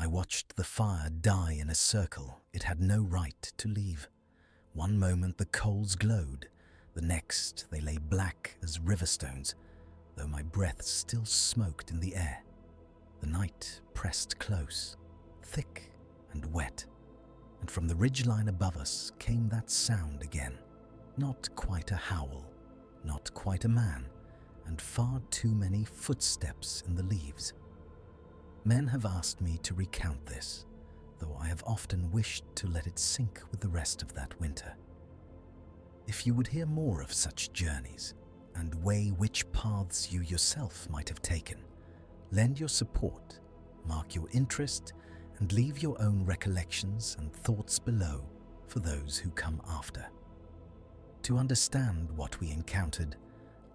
I watched the fire die in a circle it had no right to leave. One moment the coals glowed, the next they lay black as river stones, though my breath still smoked in the air. The night pressed close, thick and wet, and from the ridgeline above us came that sound again. Not quite a howl, not quite a man, and far too many footsteps in the leaves. Men have asked me to recount this, though I have often wished to let it sink with the rest of that winter. If you would hear more of such journeys, and weigh which paths you yourself might have taken, lend your support, mark your interest, and leave your own recollections and thoughts below for those who come after. To understand what we encountered,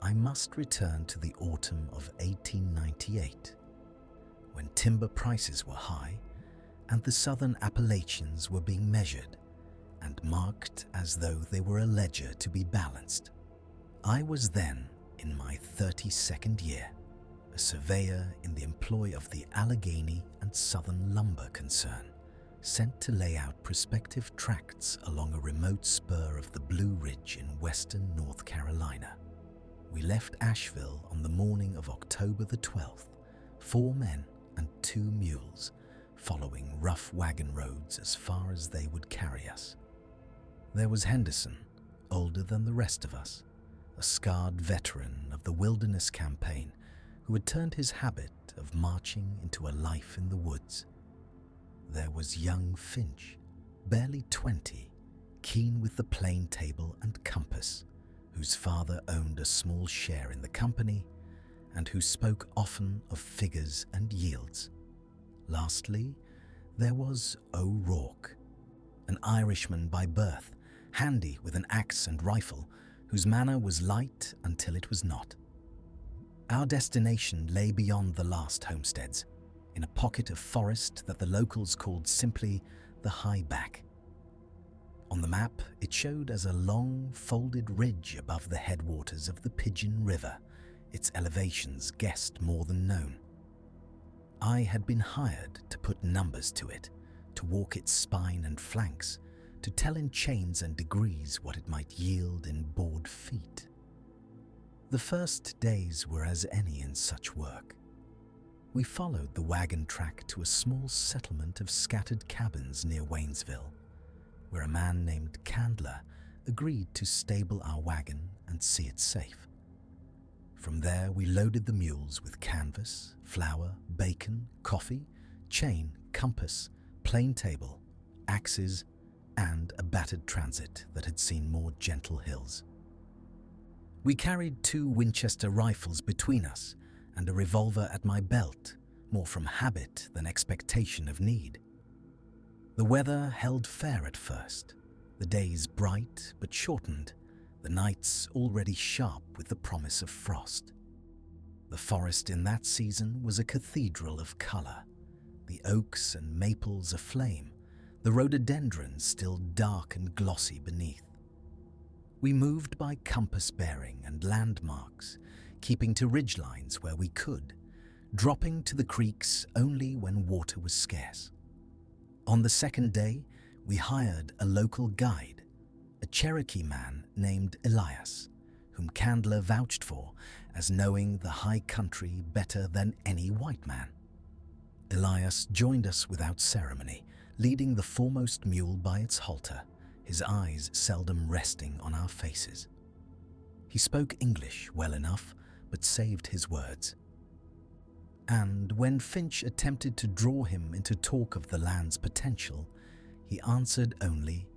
I must return to the autumn of 1898, when timber prices were high and the southern Appalachians were being measured and marked as though they were a ledger to be balanced. I was then in my 32nd year, a surveyor in the employ of the Allegheny and Southern Lumber Concern, sent to lay out prospective tracts along a remote spur of the Blue Ridge in western North Carolina. We left Asheville on the morning of October the 12th, 4 men and 2 mules, following rough wagon roads as far as they would carry us. There was Henderson, older than the rest of us, a scarred veteran of the Wilderness Campaign who had turned his habit of marching into a life in the woods. There was young Finch, barely 20, keen with the plane table and compass, whose father owned a small share in the company and who spoke often of figures and yields. Lastly, there was O'Rourke, an Irishman by birth, handy with an axe and rifle, whose manner was light until it was not. Our destination lay beyond the last homesteads, in a pocket of forest that the locals called simply the High Back. On the map, it showed as a long, folded ridge above the headwaters of the Pigeon River, its elevations guessed more than known. I had been hired to put numbers to it, to walk its spine and flanks, to tell in chains and degrees what it might yield in board feet. The first days were as any in such work. We followed the wagon track to a small settlement of scattered cabins near Waynesville, where a man named Candler agreed to stable our wagon and see it safe. From there we loaded the mules with canvas, flour, bacon, coffee, chain, compass, plane table, axes, and a battered transit that had seen more gentle hills. We carried 2 Winchester rifles between us and a revolver at my belt, more from habit than expectation of need. The weather held fair at first, the days bright but shortened, the nights already sharp with the promise of frost. The forest in that season was a cathedral of colour, the oaks and maples aflame, the rhododendrons still dark and glossy beneath. We moved by compass bearing and landmarks, keeping to ridgelines where we could, dropping to the creeks only when water was scarce. On the second day, we hired a local guide, a Cherokee man named Elias, whom Candler vouched for as knowing the high country better than any white man. Elias joined us without ceremony, leading the foremost mule by its halter, his eyes seldom resting on our faces. He spoke English well enough, but saved his words. And when Finch attempted to draw him into talk of the land's potential, he answered only,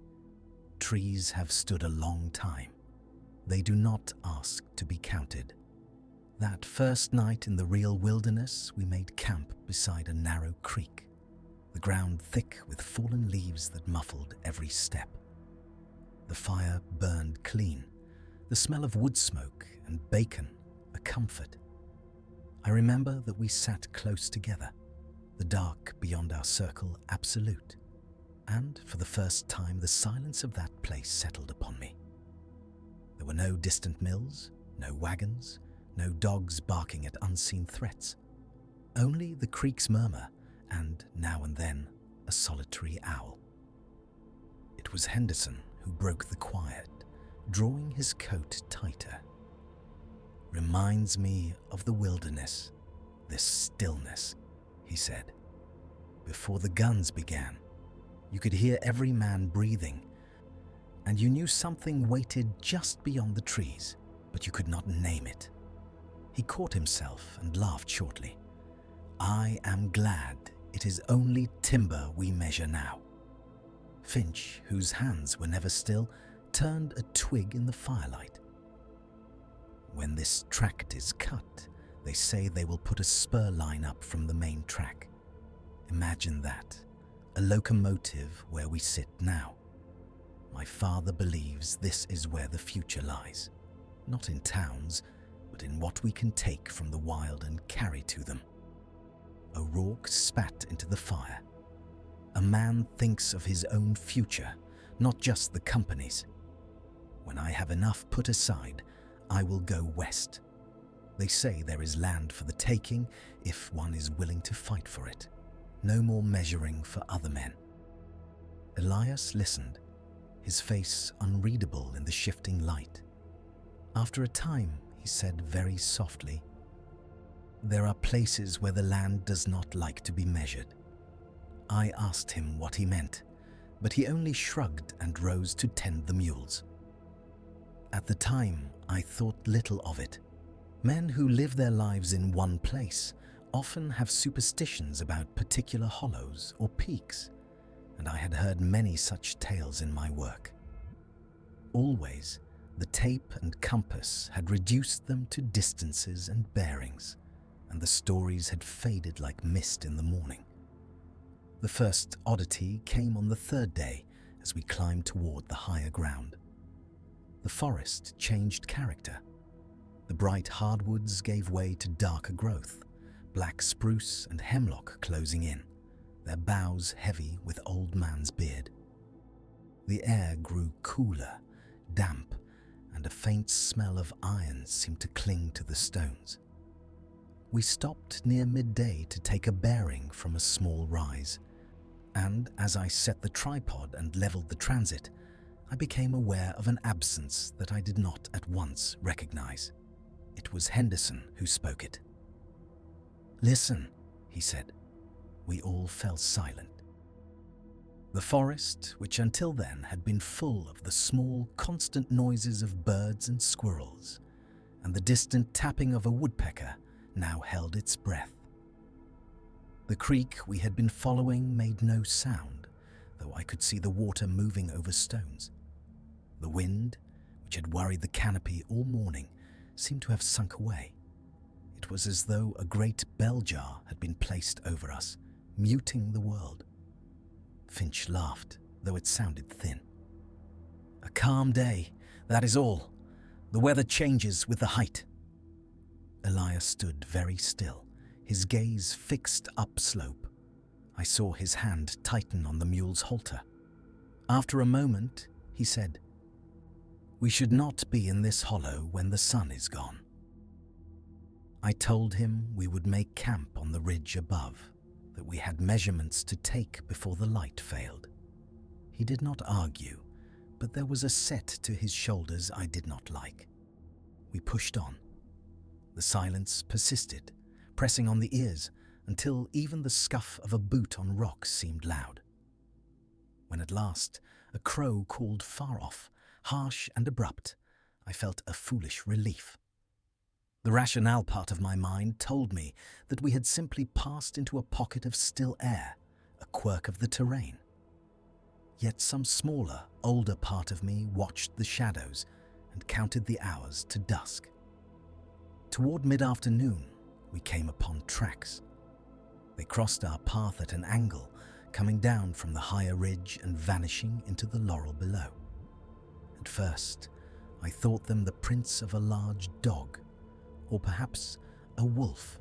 "Trees have stood a long time. They do not ask to be counted." That first night in the real wilderness, we made camp beside a narrow creek, the ground thick with fallen leaves that muffled every step. The fire burned clean, the smell of wood smoke and bacon a comfort. I remember that we sat close together, the dark beyond our circle absolute, and for the first time the silence of that place settled upon me. There were no distant mills, no wagons, no dogs barking at unseen threats. Only the creek's murmur and now and then a solitary owl. It was Henderson who broke the quiet, drawing his coat tighter. "Reminds me of the wilderness, this stillness," he said. "Before the guns began, you could hear every man breathing, and you knew something waited just beyond the trees, but you could not name it." He caught himself and laughed shortly. "I am glad it is only timber we measure now." Finch, whose hands were never still, turned a twig in the firelight. "When this tract is cut, they say they will put a spur line up from the main track. Imagine that, a locomotive where we sit now. My father believes this is where the future lies, not in towns, but in what we can take from the wild and carry to them." O'Rourke spat into the fire. "A man thinks of his own future, not just the company's. When I have enough put aside, I will go west. They say there is land for the taking if one is willing to fight for it. No more measuring for other men." Elias listened, his face unreadable in the shifting light. After a time, he said very softly, "There are places where the land does not like to be measured." I asked him what he meant, but he only shrugged and rose to tend the mules. At the time, I thought little of it. Men who live their lives in one place often have superstitions about particular hollows or peaks, and I had heard many such tales in my work. Always, the tape and compass had reduced them to distances and bearings, and the stories had faded like mist in the morning. The first oddity came on the third day as we climbed toward the higher ground. The forest changed character. The bright hardwoods gave way to darker growth, black spruce and hemlock closing in, their boughs heavy with old man's beard. The air grew cooler, damp, and a faint smell of iron seemed to cling to the stones. We stopped near midday to take a bearing from a small rise, and as I set the tripod and leveled the transit, I became aware of an absence that I did not at once recognize. It was Henderson who spoke it. "Listen," he said. We all fell silent. The forest, which until then had been full of the small, constant noises of birds and squirrels, and the distant tapping of a woodpecker, now held its breath. The creek we had been following made no sound, though I could see the water moving over stones. The wind, which had worried the canopy all morning, seemed to have sunk away. It was as though a great bell jar had been placed over us, muting the world. Finch laughed, though it sounded thin. "A calm day, that is all. The weather changes with the height." Elias stood very still, his gaze fixed upslope. I saw his hand tighten on the mule's halter. After a moment, he said, "We should not be in this hollow when the sun is gone." I told him we would make camp on the ridge above, that we had measurements to take before the light failed. He did not argue, but there was a set to his shoulders I did not like. We pushed on. The silence persisted, pressing on the ears until even the scuff of a boot on rock seemed loud. When at last a crow called far off, harsh and abrupt, I felt a foolish relief. The rationale part of my mind told me that we had simply passed into a pocket of still air, a quirk of the terrain. Yet some smaller, older part of me watched the shadows and counted the hours to dusk. Toward mid-afternoon, we came upon tracks. They crossed our path at an angle, coming down from the higher ridge and vanishing into the laurel below. At first, I thought them the prints of a large dog, or perhaps a wolf,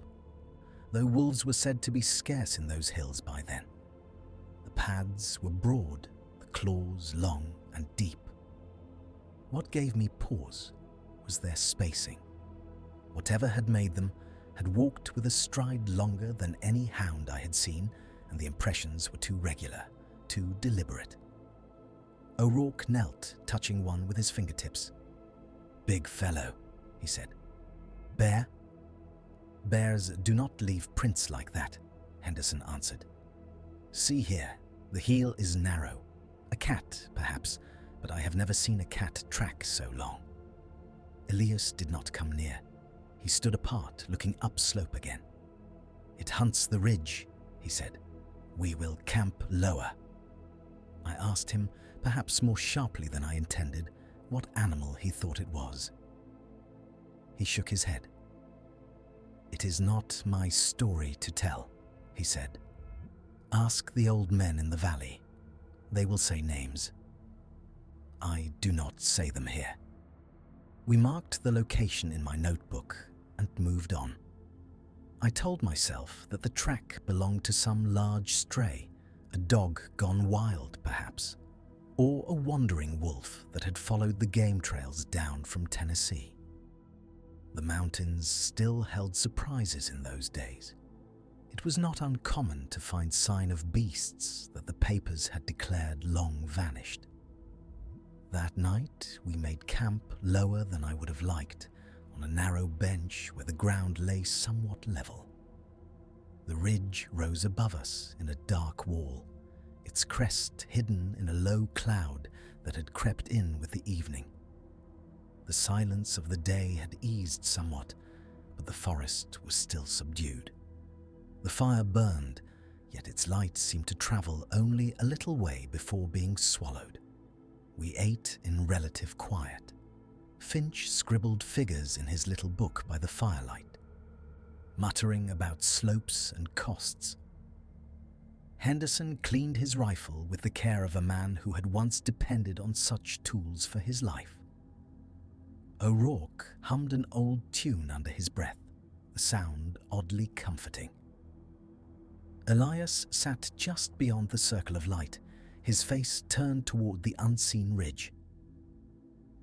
though wolves were said to be scarce in those hills by then. The pads were broad, the claws long and deep. What gave me pause was their spacing. Whatever had made them had walked with a stride longer than any hound I had seen, and the impressions were too regular, too deliberate. O'Rourke knelt, touching one with his fingertips. "Big fellow," he said. "Bear?" "Bears do not leave prints like that," Henderson answered. "See here, the heel is narrow. A cat, perhaps, but I have never seen a cat track so long." Elias did not come near. He stood apart, looking upslope again. "It hunts the ridge," he said. "We will camp lower." I asked him, perhaps more sharply than I intended, what animal he thought it was. He shook his head. "It is not my story to tell," he said. "Ask the old men in the valley. They will say names. I do not say them here." We marked the location in my notebook and moved on. I told myself that the track belonged to some large stray, a dog gone wild perhaps, or a wandering wolf that had followed the game trails down from Tennessee. The mountains still held surprises in those days. It was not uncommon to find sign of beasts that the papers had declared long vanished. That night we made camp lower than I would have liked, on a narrow bench where the ground lay somewhat level. The ridge rose above us in a dark wall, its crest hidden in a low cloud that had crept in with the evening. The silence of the day had eased somewhat, but the forest was still subdued. The fire burned, yet its light seemed to travel only a little way before being swallowed. We ate in relative quiet. Finch scribbled figures in his little book by the firelight, muttering about slopes and costs. Henderson cleaned his rifle with the care of a man who had once depended on such tools for his life. O'Rourke hummed an old tune under his breath, the sound oddly comforting. Elias sat just beyond the circle of light, his face turned toward the unseen ridge.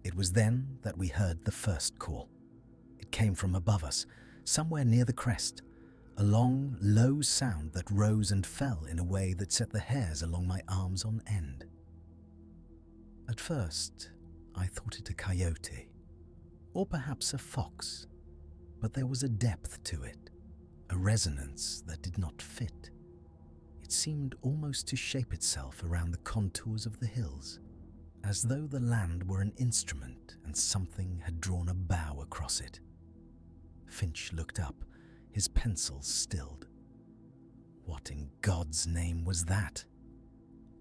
It was then that we heard the first call. It came from above us, somewhere near the crest, a long, low sound that rose and fell in a way that set the hairs along my arms on end. At first, I thought it a coyote, or perhaps a fox, but there was a depth to it, a resonance that did not fit. It seemed almost to shape itself around the contours of the hills, as though the land were an instrument and something had drawn a bow across it. Finch looked up, his pencil stilled. What in God's name was that?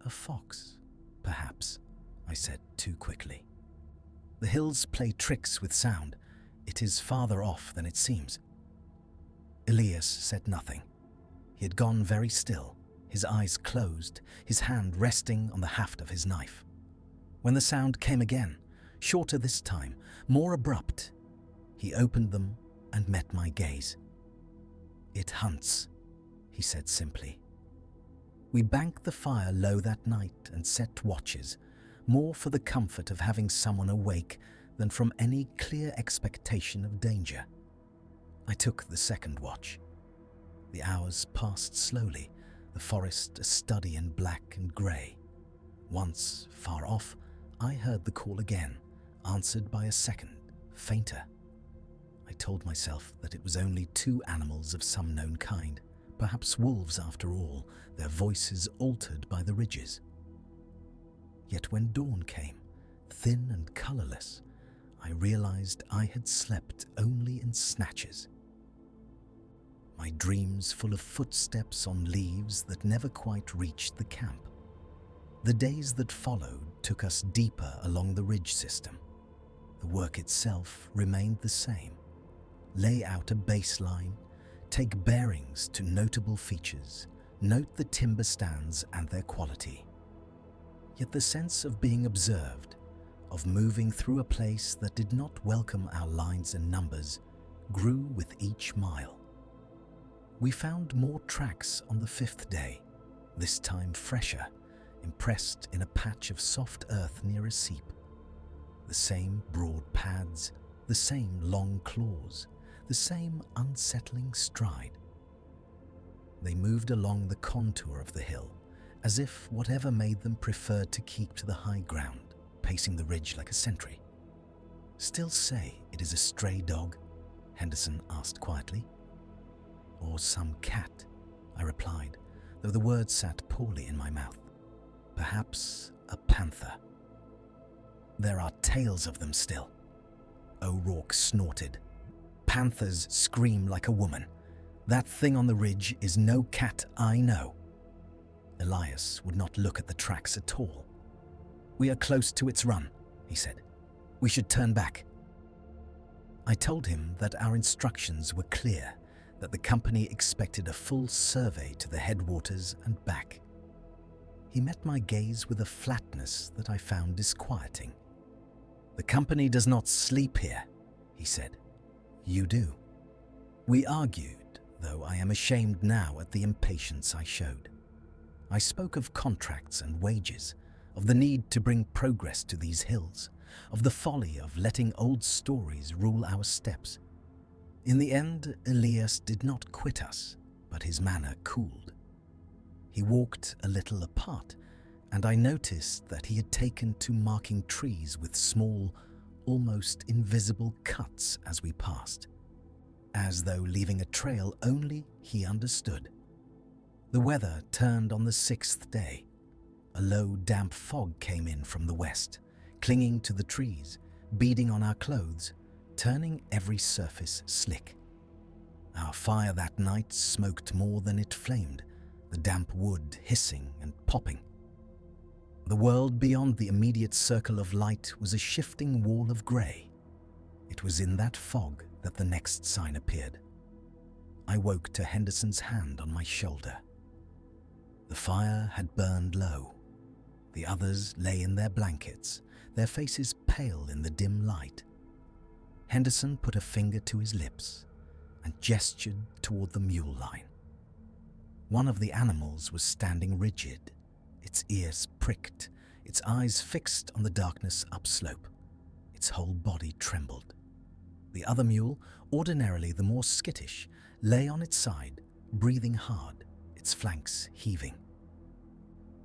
A fox, perhaps, I said too quickly. The hills play tricks with sound. It is farther off than it seems. Elias said nothing. He had gone very still, his eyes closed, his hand resting on the haft of his knife. When the sound came again, shorter this time, more abrupt, he opened them and met my gaze. "It hunts," he said simply. We banked the fire low that night and set watches, more for the comfort of having someone awake than from any clear expectation of danger. I took the second watch. The hours passed slowly, the forest a study in black and grey. Once, far off, I heard the call again, answered by a second, fainter. I told myself that it was only two animals of some known kind, perhaps wolves after all, their voices altered by the ridges. Yet when dawn came, thin and colourless, I realised I had slept only in snatches. My dreams full of footsteps on leaves that never quite reached the camp. The days that followed took us deeper along the ridge system. The work itself remained the same. Lay out a baseline, take bearings to notable features, note the timber stands and their quality. Yet the sense of being observed, of moving through a place that did not welcome our lines and numbers, grew with each mile. We found more tracks on the fifth day, this time fresher, impressed in a patch of soft earth near a seep. The same broad pads, the same long claws, the same unsettling stride. They moved along the contour of the hill, as if whatever made them preferred to keep to the high ground, pacing the ridge like a sentry. "Still say it is a stray dog?" Henderson asked quietly. "Or some cat," I replied, though the words sat poorly in my mouth. "Perhaps a panther." "There are tales of them still," O'Rourke snorted. "Panthers scream like a woman. That thing on the ridge is no cat I know." Elias would not look at the tracks at all. "We are close to its run," he said. "We should turn back." I told him that our instructions were clear, that the company expected a full survey to the headwaters and back. He met my gaze with a flatness that I found disquieting. "The company does not sleep here," he said. "You do." We argued, though I am ashamed now at the impatience I showed. I spoke of contracts and wages, of the need to bring progress to these hills, of the folly of letting old stories rule our steps. In the end, Elias did not quit us, but his manner cooled. He walked a little apart, and I noticed that he had taken to marking trees with small, almost invisible cuts as we passed, as though leaving a trail only he understood. The weather turned on the 6th day. A low, damp fog came in from the west, clinging to the trees, beading on our clothes, turning every surface slick. Our fire that night smoked more than it flamed, the damp wood hissing and popping. The world beyond the immediate circle of light was a shifting wall of grey. It was in that fog that the next sign appeared. I woke to Henderson's hand on my shoulder. The fire had burned low. The others lay in their blankets, their faces pale in the dim light. Henderson put a finger to his lips and gestured toward the mule line. One of the animals was standing rigid, its ears pricked, its eyes fixed on the darkness upslope. Its whole body trembled. The other mule, ordinarily the more skittish, lay on its side, breathing hard, its flanks heaving.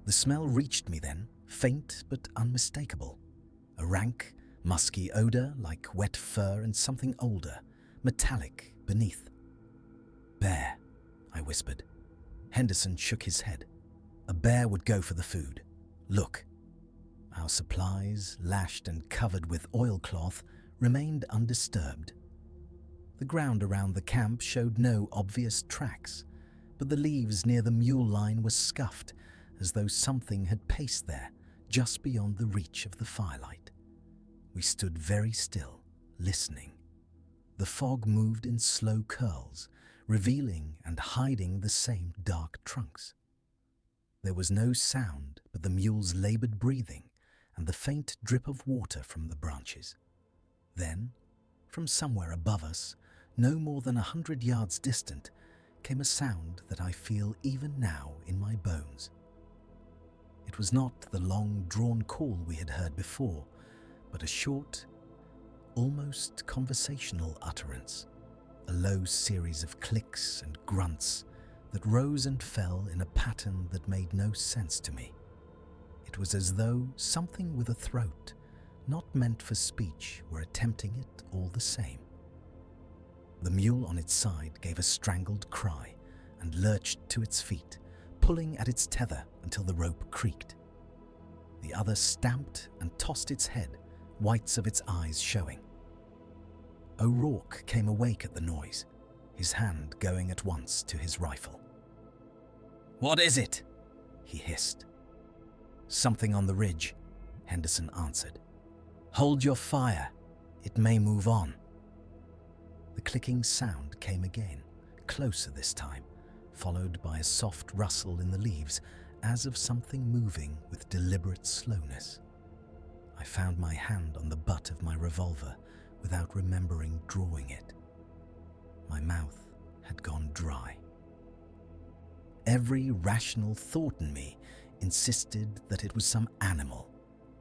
The smell reached me then, faint but unmistakable. A rank, musky odor like wet fur and something older, metallic beneath. "Bear," I whispered. Henderson shook his head. "A bear would go for the food. Look." Our supplies, lashed and covered with oilcloth, remained undisturbed. The ground around the camp showed no obvious tracks, but the leaves near the mule line were scuffed, as though something had paced there, just beyond the reach of the firelight. We stood very still, listening. The fog moved in slow curls, revealing and hiding the same dark trunks. There was no sound but the mule's labored breathing and the faint drip of water from the branches. Then, from somewhere above us, no more than 100 yards distant, came a sound that I feel even now in my bones. It was not the long, drawn call we had heard before, but a short, almost conversational utterance, a low series of clicks and grunts that rose and fell in a pattern that made no sense to me. It was as though something with a throat, not meant for speech, were attempting it all the same. The mule on its side gave a strangled cry and lurched to its feet, pulling at its tether until the rope creaked. The other stamped and tossed its head, whites of its eyes showing. O'Rourke came awake at the noise, his hand going at once to his rifle. "What is it?" he hissed. "Something on the ridge," Henderson answered. "Hold your fire. It may move on." The clicking sound came again, closer this time, followed by a soft rustle in the leaves, as of something moving with deliberate slowness. I found my hand on the butt of my revolver without remembering drawing it. My mouth had gone dry. Every rational thought in me insisted that it was some animal,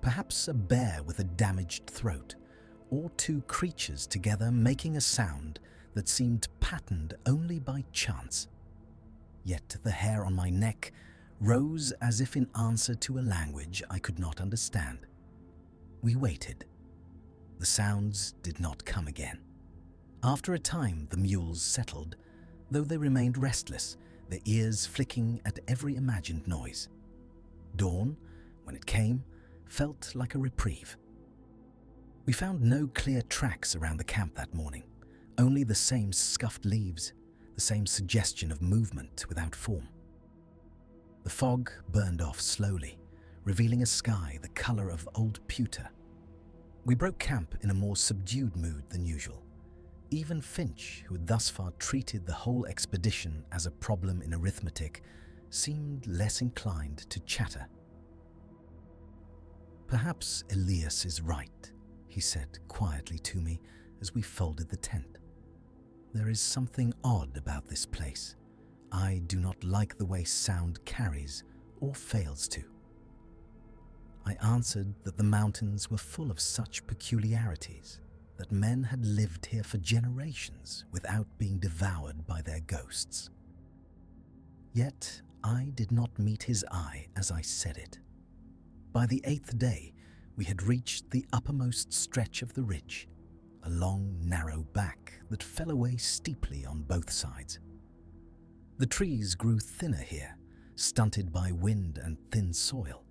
perhaps a bear with a damaged throat, or two creatures together making a sound that seemed patterned only by chance. yet the hair on my neck rose as if in answer to a language I could not understand. We waited. The sounds did not come again. After a time, the mules settled, though they remained restless, their ears flicking at every imagined noise. Dawn, when it came, felt like a reprieve. We found no clear tracks around the camp that morning, only the same scuffed leaves, the same suggestion of movement without form. The fog burned off slowly, revealing a sky the color of old pewter. We broke camp in a more subdued mood than usual. Even Finch, who had thus far treated the whole expedition as a problem in arithmetic, seemed less inclined to chatter. "Perhaps Elias is right," he said quietly to me as we folded the tent. "There is something odd about this place. I do not like the way sound carries or fails to." I answered that the mountains were full of such peculiarities, that men had lived here for generations without being devoured by their ghosts. Yet I did not meet his eye as I said it. By the 8th day, we had reached the uppermost stretch of the ridge, a long, narrow back that fell away steeply on both sides. The trees grew thinner here, stunted by wind and thin soil.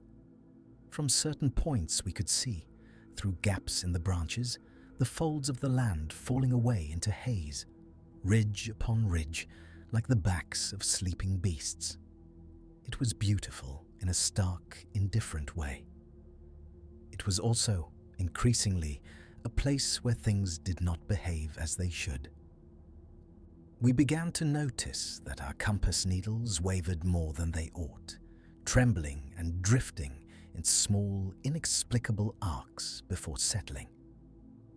From certain points we could see, through gaps in the branches, the folds of the land falling away into haze, ridge upon ridge, like the backs of sleeping beasts. It was beautiful in a stark, indifferent way. It was also, increasingly, a place where things did not behave as they should. We began to notice that our compass needles wavered more than they ought, trembling and drifting in small, inexplicable arcs before settling.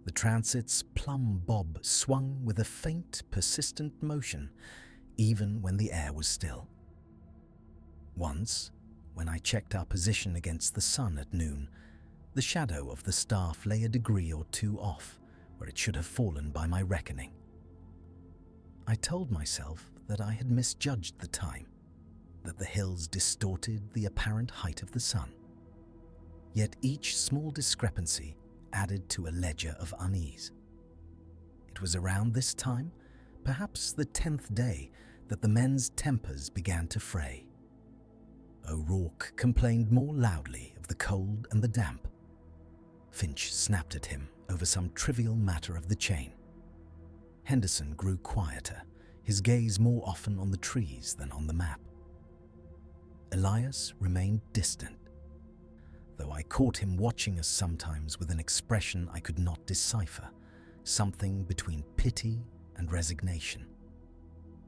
The transit's plumb bob swung with a faint, persistent motion, even when the air was still. Once, when I checked our position against the sun at noon, the shadow of the staff lay a degree or two off where it should have fallen by my reckoning. I told myself that I had misjudged the time, that the hills distorted the apparent height of the sun. Yet each small discrepancy added to a ledger of unease. It was around this time, perhaps the 10th day, that the men's tempers began to fray. O'Rourke complained more loudly of the cold and the damp. Finch snapped at him over some trivial matter of the chain. Henderson grew quieter, his gaze more often on the trees than on the map. Elias remained distant, though I caught him watching us sometimes with an expression I could not decipher, something between pity and resignation.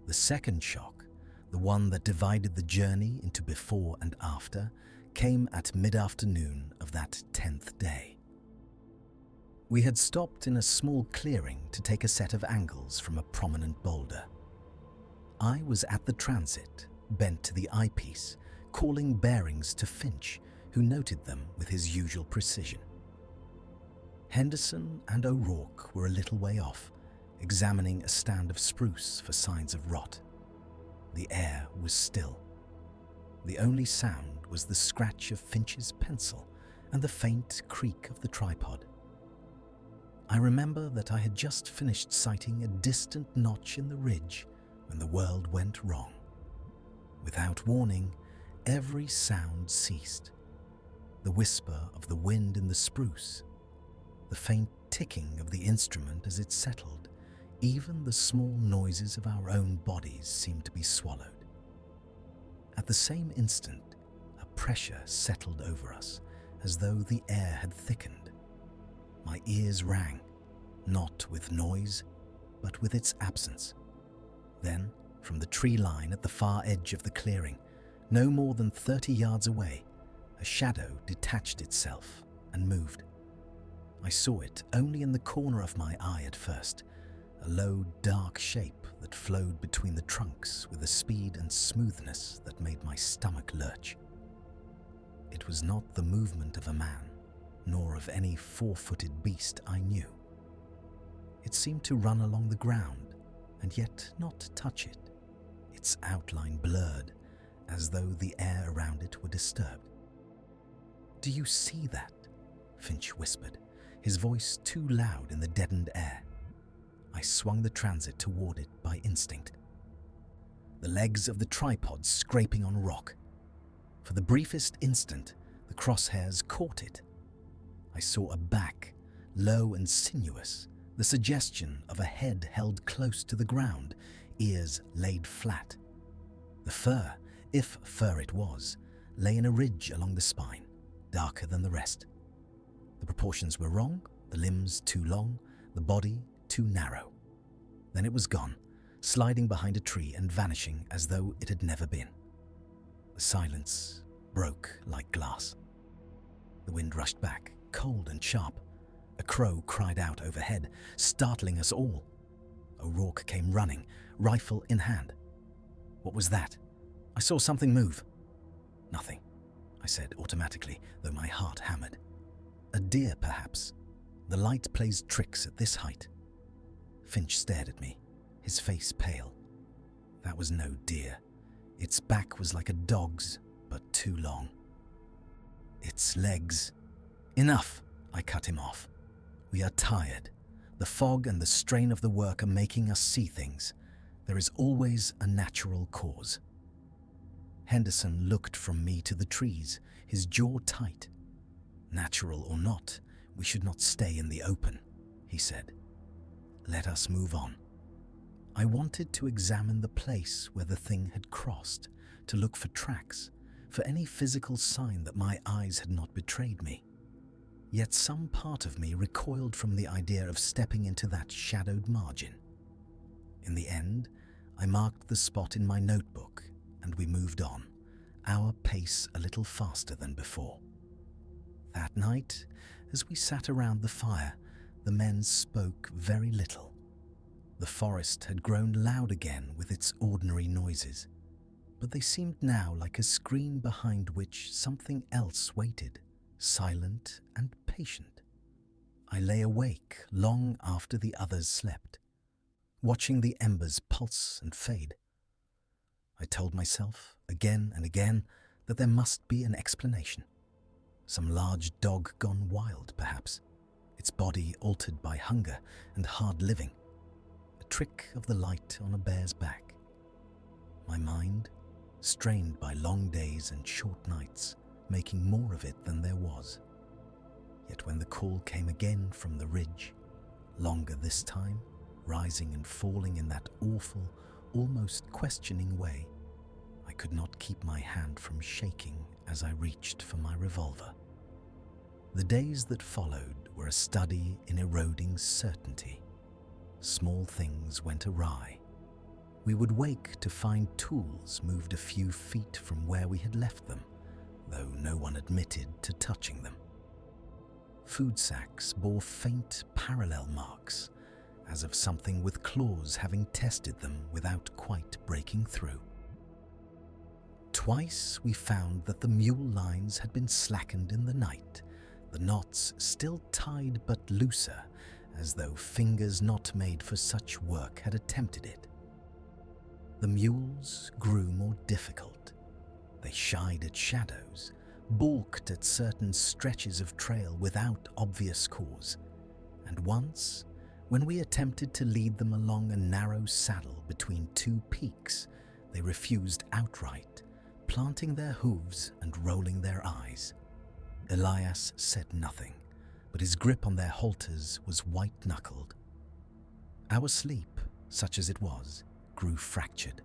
The second shock, the one that divided the journey into before and after, came at mid-afternoon of that 10th day. We had stopped in a small clearing to take a set of angles from a prominent boulder. I was at the transit, bent to the eyepiece, calling bearings to Finch, who noted them with his usual precision. Henderson and O'Rourke were a little way off, examining a stand of spruce for signs of rot. The air was still. The only sound was the scratch of Finch's pencil and the faint creak of the tripod. I remember that I had just finished sighting a distant notch in the ridge when the world went wrong. Without warning, every sound ceased. The whisper of the wind in the spruce, the faint ticking of the instrument as it settled, even the small noises of our own bodies seemed to be swallowed. At the same instant, a pressure settled over us, as though the air had thickened. My ears rang, not with noise, but with its absence. Then, from the tree line at the far edge of the clearing, no more than 30 yards away, a shadow detached itself and moved. I saw it only in the corner of my eye at first, a low, dark shape that flowed between the trunks with a speed and smoothness that made my stomach lurch. It was not the movement of a man, nor of any four-footed beast I knew. It seemed to run along the ground, and yet not touch it. It its outline blurred, as though the air around it were disturbed. "Do you see that?" Finch whispered, his voice too loud in the deadened air. I swung the transit toward it by instinct, the legs of the tripod scraping on rock. For the briefest instant, the crosshairs caught it. I saw a back, low and sinuous, the suggestion of a head held close to the ground, ears laid flat. The fur, if fur it was, lay in a ridge along the spine, darker than the rest. The proportions were wrong, the limbs too long, the body too narrow. Then it was gone, sliding behind a tree and vanishing as though it had never been. The silence broke like glass. The wind rushed back, cold and sharp. A crow cried out overhead, startling us all. O'Rourke came running, rifle in hand. "What was that?" "I saw something move." "Nothing," I said automatically, though my heart hammered. "A deer, perhaps. The light plays tricks at this height." Finch stared at me, his face pale. That was no deer. Its back was like a dog's, but too long. Its legs... "Enough," I cut him off. "We are tired. The fog and the strain of the work are making us see things. There is always a natural cause." Henderson looked from me to the trees, his jaw tight. "Natural or not, we should not stay in the open," he said. "Let us move on." I wanted to examine the place where the thing had crossed, to look for tracks, for any physical sign that my eyes had not betrayed me. Yet some part of me recoiled from the idea of stepping into that shadowed margin. In the end, I marked the spot in my notebook, and we moved on, our pace a little faster than before. That night, as we sat around the fire, the men spoke very little. The forest had grown loud again with its ordinary noises, but they seemed now like a screen behind which something else waited, silent and patient. I lay awake long after the others slept, watching the embers pulse and fade. I told myself again and again that there must be an explanation. Some large dog gone wild, perhaps, its body altered by hunger and hard living. A trick of the light on a bear's back. My mind, strained by long days and short nights, making more of it than there was. Yet when the call came again from the ridge, longer this time, rising and falling in that awful, almost questioning way, I could not keep my hand from shaking as I reached for my revolver. The days that followed were a study in eroding certainty. Small things went awry. We would wake to find tools moved a few feet from where we had left them, though no one admitted to touching them. Food sacks bore faint parallel marks, as of something with claws having tested them without quite breaking through. Twice we found that the mule lines had been slackened in the night, the knots still tied but looser, as though fingers not made for such work had attempted it. The mules grew more difficult. They shied at shadows, balked at certain stretches of trail without obvious cause, and once, when we attempted to lead them along a narrow saddle between two peaks, they refused outright, planting their hooves and rolling their eyes. Elias said nothing, but his grip on their halters was white-knuckled. Our sleep, such as it was, grew fractured.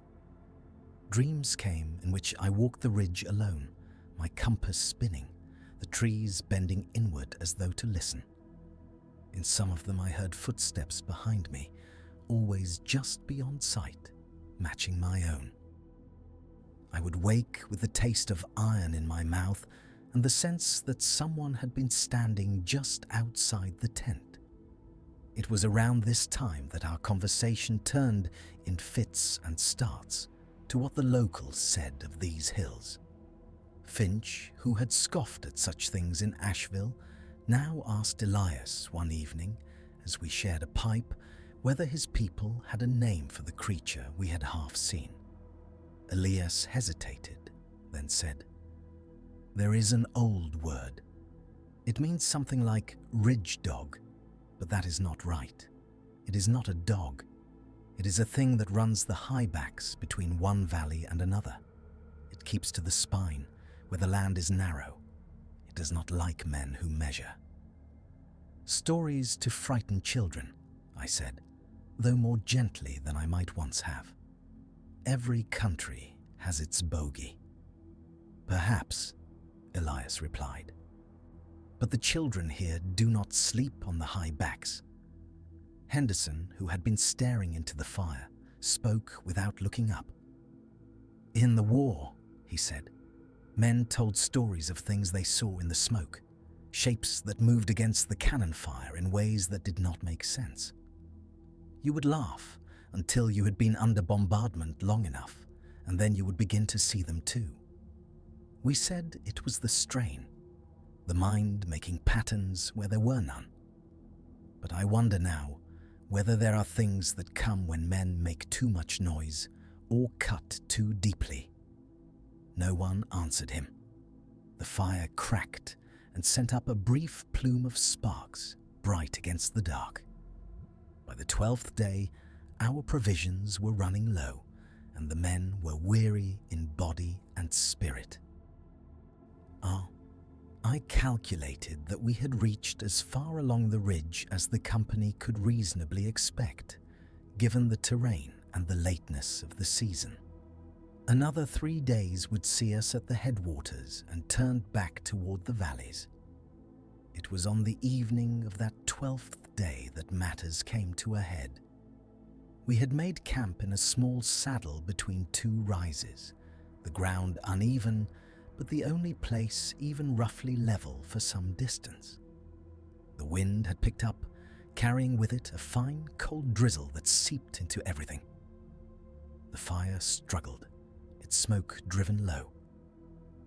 Dreams came in which I walked the ridge alone, my compass spinning, the trees bending inward as though to listen. In some of them I heard footsteps behind me, always just beyond sight, matching my own. I would wake with the taste of iron in my mouth and the sense that someone had been standing just outside the tent. It was around this time that our conversation turned in fits and starts to what the locals said of these hills. Finch, who had scoffed at such things in Asheville, now asked Elias one evening, as we shared a pipe, whether his people had a name for the creature we had half seen. Elias hesitated, then said, "There is an old word. It means something like ridge dog, but that is not right. It is not a dog. It is a thing that runs the high backs between one valley and another. It keeps to the spine, where the land is narrow. It does not like men who measure." "Stories to frighten children," I said, though more gently than I might once have. "Every country has its bogey." "Perhaps," Elias replied. "But the children here do not sleep on the high backs." Henderson, who had been staring into the fire, spoke without looking up. "In the war," he said, "men told stories of things they saw in the smoke, shapes that moved against the cannon fire in ways that did not make sense. You would laugh until you had been under bombardment long enough, and then you would begin to see them too. We said it was the strain, the mind making patterns where there were none. But I wonder now whether there are things that come when men make too much noise or cut too deeply." No one answered him. The fire cracked and sent up a brief plume of sparks, bright against the dark. By the 12th day, our provisions were running low, and the men were weary in body and spirit. I calculated that we had reached as far along the ridge as the company could reasonably expect, given the terrain and the lateness of the season. Another 3 days would see us at the headwaters and turned back toward the valleys. It was on the evening of that 12th day that matters came to a head. We had made camp in a small saddle between two rises, the ground uneven, but the only place even roughly level for some distance. The wind had picked up, carrying with it a fine, cold drizzle that seeped into everything. The fire struggled, its smoke driven low.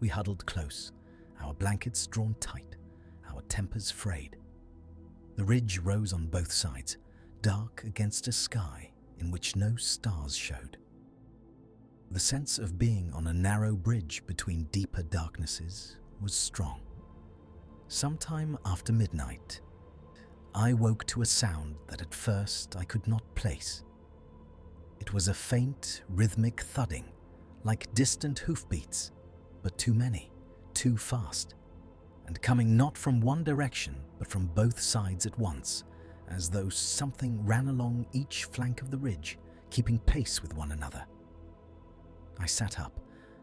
We huddled close, our blankets drawn tight, our tempers frayed. The ridge rose on both sides, dark against a sky in which no stars showed. The sense of being on a narrow bridge between deeper darknesses was strong. Sometime after midnight, I woke to a sound that at first I could not place. It was a faint, rhythmic thudding, like distant hoofbeats, but too many, too fast, and coming not from one direction but from both sides at once, as though something ran along each flank of the ridge, keeping pace with one another. I sat up,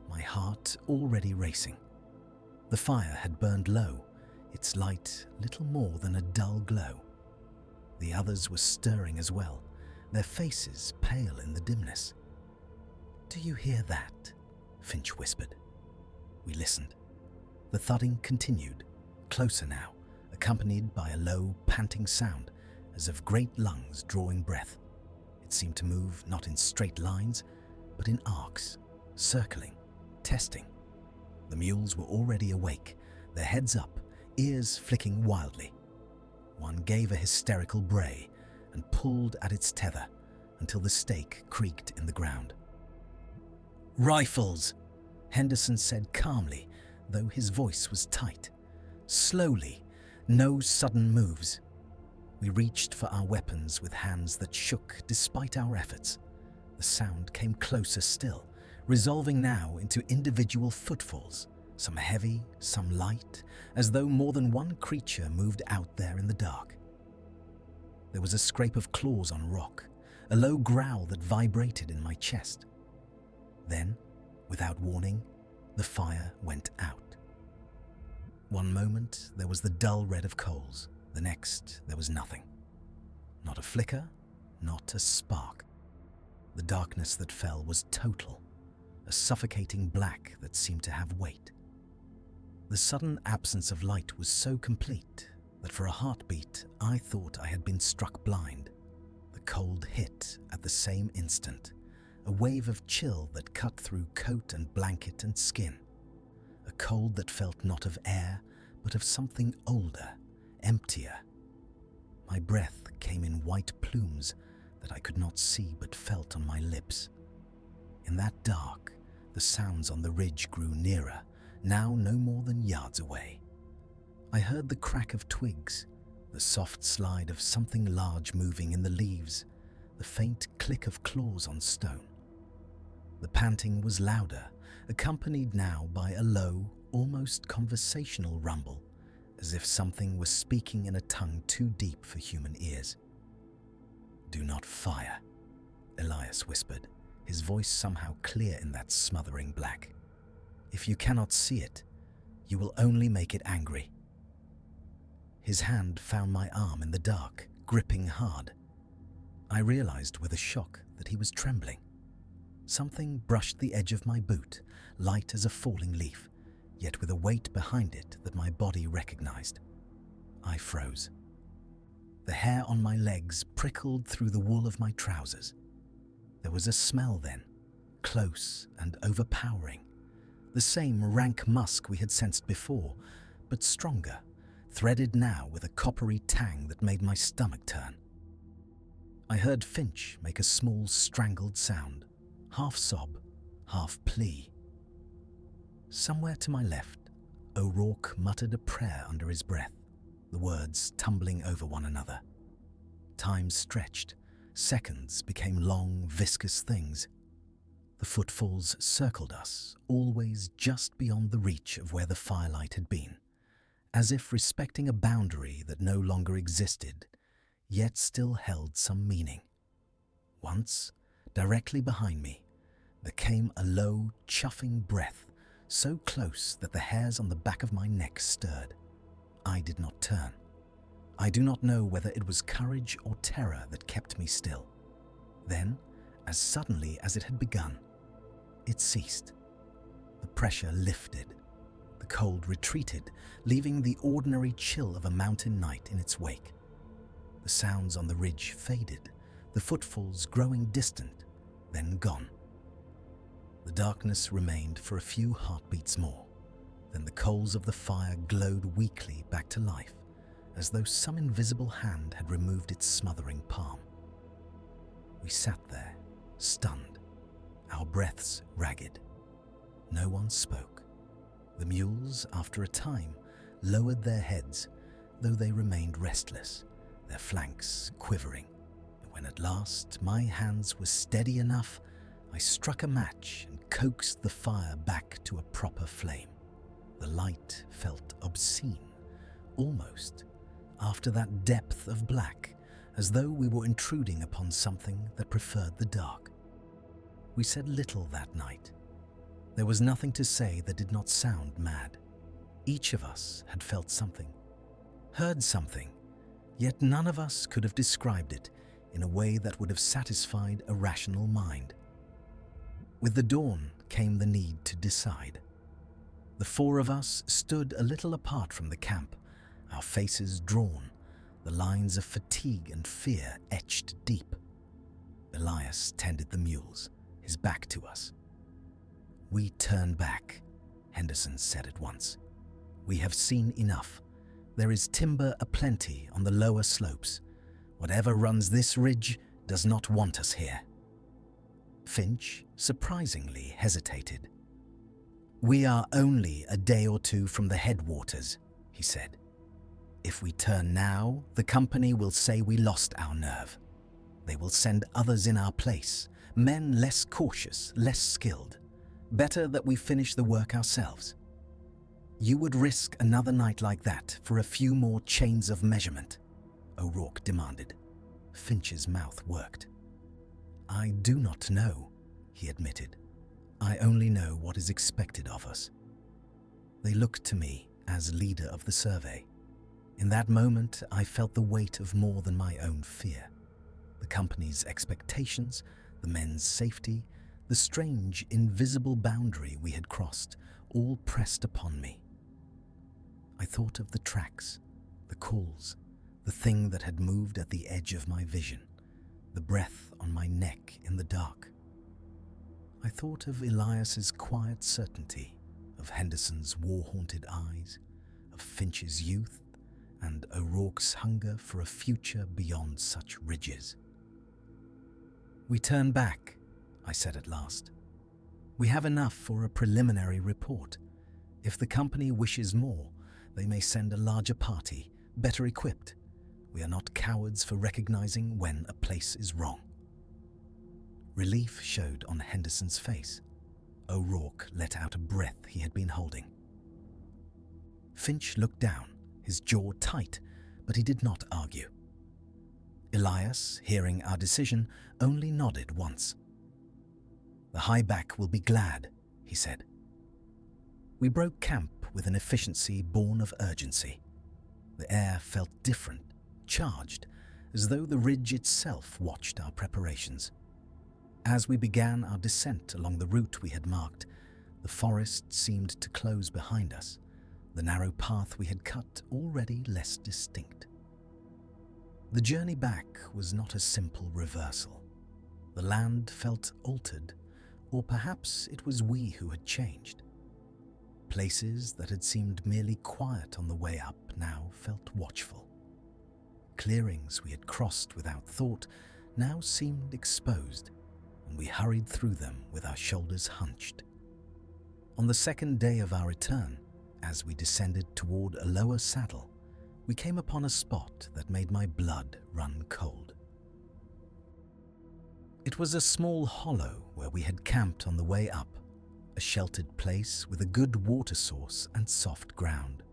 my heart already racing. The fire had burned low, its light little more than a dull glow. The others were stirring as well, their faces pale in the dimness. "Do you hear that?" Finch whispered. We listened. The thudding continued, closer now, accompanied by a low, panting sound, as of great lungs drawing breath. It seemed to move not in straight lines, but in arcs, circling, testing. The mules were already awake, their heads up, ears flicking wildly. One gave a hysterical bray and pulled at its tether until the stake creaked in the ground. "Rifles," Henderson said calmly, though his voice was tight. Slowly, no sudden moves. We reached for our weapons with hands that shook despite our efforts. The sound came closer still, resolving now into individual footfalls, some heavy, some light, as though more than one creature moved out there in the dark. There was a scrape of claws on rock, a low growl that vibrated in my chest. Then, without warning, the fire went out. One moment there was the dull red of coals, the next there was nothing. Not a flicker, not a spark. The darkness that fell was total, a suffocating black that seemed to have weight. The sudden absence of light was so complete that for a heartbeat I thought I had been struck blind. The cold hit at the same instant, a wave of chill that cut through coat and blanket and skin, a cold that felt not of air but of something older, emptier. My breath came in white plumes that I could not see but felt on my lips. In that dark, The sounds on the ridge grew nearer, now no more than yards away. I heard the crack of twigs, the soft slide of something large moving in the leaves, the faint click of claws on stone. The panting was louder, accompanied now by a low, almost conversational rumble, as if something was speaking in a tongue too deep for human ears. "Do not fire," Elias whispered, his voice somehow clear in that smothering black. "If you cannot see it, you will only make it angry." His hand found my arm in the dark, gripping hard. I realized with a shock that he was trembling. Something brushed the edge of my boot, light as a falling leaf, yet with a weight behind it that my body recognized. I froze. The hair on my legs prickled through the wool of my trousers. There was a smell then, close and overpowering. The same rank musk we had sensed before, but stronger, threaded now with a coppery tang that made my stomach turn. I heard Finch make a small strangled sound, half sob, half plea. Somewhere to my left, O'Rourke muttered a prayer under his breath, the words tumbling over one another. Time stretched, seconds became long, viscous things. The footfalls circled us, always just beyond the reach of where the firelight had been, as if respecting a boundary that no longer existed, yet still held some meaning. Once, directly behind me, there came a low, chuffing breath, so close that the hairs on the back of my neck stirred. I did not turn. I do not know whether it was courage or terror that kept me still. Then, as suddenly as it had begun, it ceased. The pressure lifted. The cold retreated, leaving the ordinary chill of a mountain night in its wake. The sounds on the ridge faded, the footfalls growing distant, then gone. The darkness remained for a few heartbeats more. Then the coals of the fire glowed weakly back to life, as though some invisible hand had removed its smothering palm. We sat there, stunned, our breaths ragged. No one spoke. The mules, after a time, lowered their heads, though they remained restless, their flanks quivering. And when at last my hands were steady enough, I struck a match and coaxed the fire back to a proper flame. The light felt obscene, almost, after that depth of black, as though we were intruding upon something that preferred the dark. We said little that night. There was nothing to say that did not sound mad. Each of us had felt something, heard something, yet none of us could have described it in a way that would have satisfied a rational mind. With the dawn came the need to decide. The four of us stood a little apart from the camp, our faces drawn, the lines of fatigue and fear etched deep. Elias tended the mules, his back to us. "We turn back," Henderson said at once. "We have seen enough. There is timber aplenty on the lower slopes. Whatever runs this ridge does not want us here." Finch, surprisingly, hesitated. "We are only a day or two from the headwaters," he said. "If we turn now, the company will say we lost our nerve. They will send others in our place, men less cautious, less skilled. Better that we finish the work ourselves. You would risk another night like that for a few more chains of measurement?" O'Rourke demanded. Finch's mouth worked. "I do not know," he admitted. "I only know what is expected of us." They looked to me as leader of the survey. In that moment, I felt the weight of more than my own fear. The company's expectations, the men's safety, the strange, invisible boundary we had crossed, all pressed upon me. I thought of the tracks, the calls, the thing that had moved at the edge of my vision, the breath on my neck in the dark. I thought of Elias's quiet certainty, of Henderson's war-haunted eyes, of Finch's youth, and O'Rourke's hunger for a future beyond such ridges. "We turn back," I said at last. We have enough for a preliminary report. If the company wishes more, they may send a larger party, better equipped. We are not cowards for recognizing when a place is wrong." Relief showed on Henderson's face. O'Rourke let out a breath he had been holding. Finch looked down, his jaw tight, but he did not argue. Elias, hearing our decision, only nodded once. "The highback will be glad," he said. We broke camp with an efficiency born of urgency. The air felt different, charged, as though the ridge itself watched our preparations. As we began our descent along the route we had marked, the forest seemed to close behind us, the narrow path we had cut already less distinct. The journey back was not a simple reversal. The land felt altered, or perhaps it was we who had changed. Places that had seemed merely quiet on the way up now felt watchful. Clearings we had crossed without thought now seemed exposed, and we hurried through them with our shoulders hunched. On the second day of our return, as we descended toward a lower saddle, we came upon a spot that made my blood run cold. It was a small hollow where we had camped on the way up, a sheltered place with a good water source and soft ground.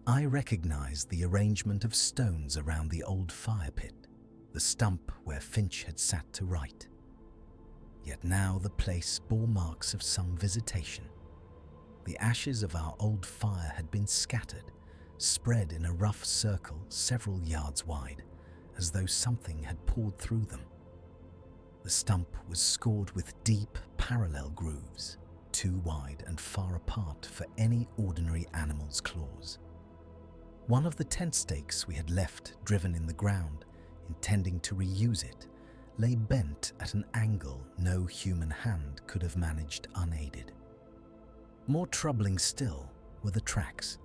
I recognized the arrangement of stones around the old fire pit, the stump where Finch had sat to write. Yet now the place bore marks of some visitation. The ashes of our old fire had been scattered, spread in a rough circle several yards wide, as though something had poured through them. The stump was scored with deep, parallel grooves, too wide and far apart for any ordinary animal's claws. One of the tent stakes we had left driven in the ground, intending to reuse it, lay bent at an angle no human hand could have managed unaided. More troubling still were the tracks.